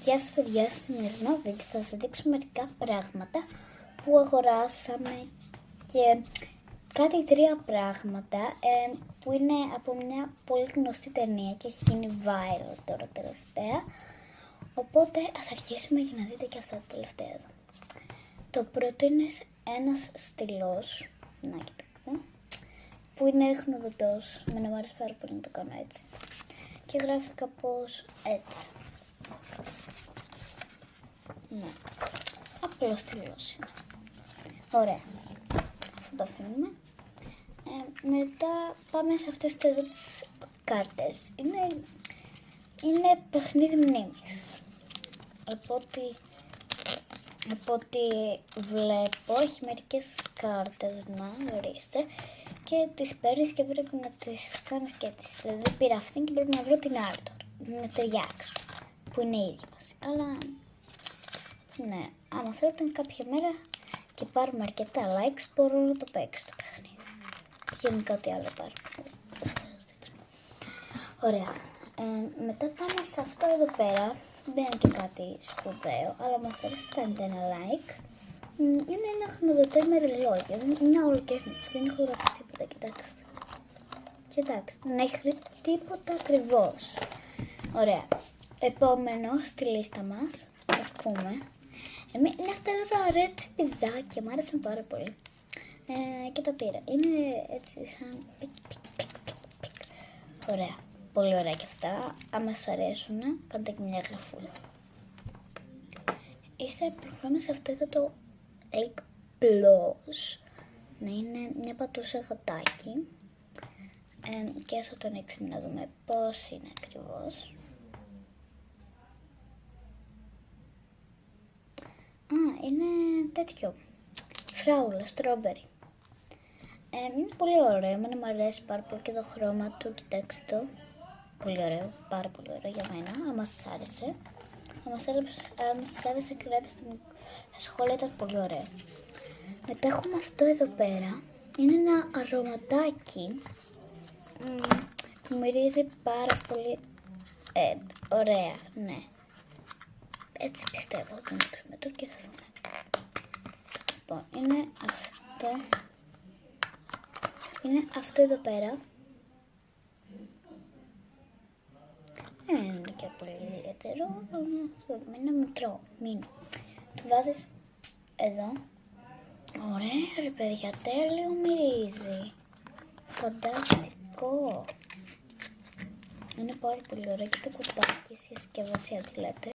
Γεια σας παιδιά, στο σημερινό βίντεο θα σας δείξω μερικά πράγματα που αγοράσαμε και κάτι τρία πράγματα που είναι από μια πολύ γνωστή ταινία και έχει γίνει viral τώρα τελευταία. Οπότε ας αρχίσουμε για να δείτε και αυτά τα τελευταία εδώ. Το πρώτο είναι ένας στυλός, να κοιτάξτε, που είναι χνουδωτός, εμένα μου αρέσει πάρα πολύ να το κάνω έτσι. Και γράφει κάπως έτσι. Ναι, απλό στυλός είναι. Ωραία, αυτό το αφήνουμε. Μετά πάμε σε αυτές τις κάρτες. Είναι παιχνίδι μνήμης. Από ό,τι βλέπω έχει μερικές κάρτες, να ορίστε, και τις παίρνεις και πρέπει να τις κάνεις και έτσι. Δηλαδή πήρα αυτή και πρέπει να βρω την άλλη τώρα, να ταιριάξω, που είναι η ίδια μας. Αλλά ναι, άμα θέλετε κάποια μέρα και πάρουμε αρκετά likes μπορώ να το παίξω το παιχνίδι. Γενικά ό,τι άλλο πάρουμε. Ωραία. Μετά πάμε σε αυτό εδώ πέρα. Δεν είναι και κάτι σπουδαίο, αλλά μας αρέσει, κάνετε ένα like. Είναι ένα χνουδωτό με ρολόγιο. Είναι όλο και δεν έχω γράψει τίποτα, κοιτάξτε. Κοιτάξτε, δεν έχει τίποτα ακριβώς. Ωραία. Επόμενο στη λίστα μας, ας πούμε, είναι αυτά εδώ τα ωραία τσιπιδάκια, μου άρεσαν πάρα πολύ. Και τα πήρα. Είναι έτσι σαν πικ, πικ, πικ, πικ, πικ. Ωραία. Πολύ ωραία και αυτά. Άμα σας αρέσουν, κάντε και μια γραφούλα. Ύστερα προχωράμε σε αυτό εδώ το Egg Plus. Να είναι μια πατούσα γατάκι. Και ας το ανοίξουμε να δούμε πώς είναι ακριβώς. Είναι τέτοιο. Φράουλα, στρόμπερι. Είναι πολύ ωραίο. Εμένα μου αρέσει πάρα πολύ και το χρώμα του. Κοιτάξτε το. Πολύ ωραίο. Πάρα πολύ ωραίο για μένα. Άμα σας άρεσε. Άμα σας άρεσε, γράψτε μου στα σχόλια, ήταν πολύ ωραίο. Μετά έχουμε αυτό εδώ πέρα. Είναι ένα αρωματάκι που μυρίζει πάρα πολύ ωραία. Ναι. Έτσι πιστεύω. Θα το ανοίξουμε το και θα δούμε. Λοιπόν, είναι αυτό. Είναι αυτό εδώ πέρα. Δεν είναι και πολύ ιδιαίτερο. Είναι μικρό. Μίνι. Το βάζεις εδώ. Ωραία ρε παιδιά, τέλειο μυρίζει. Φανταστικό. Είναι πάρα πολύ ωραίο και το κουτάκι, η συσκευασία τι λέτε.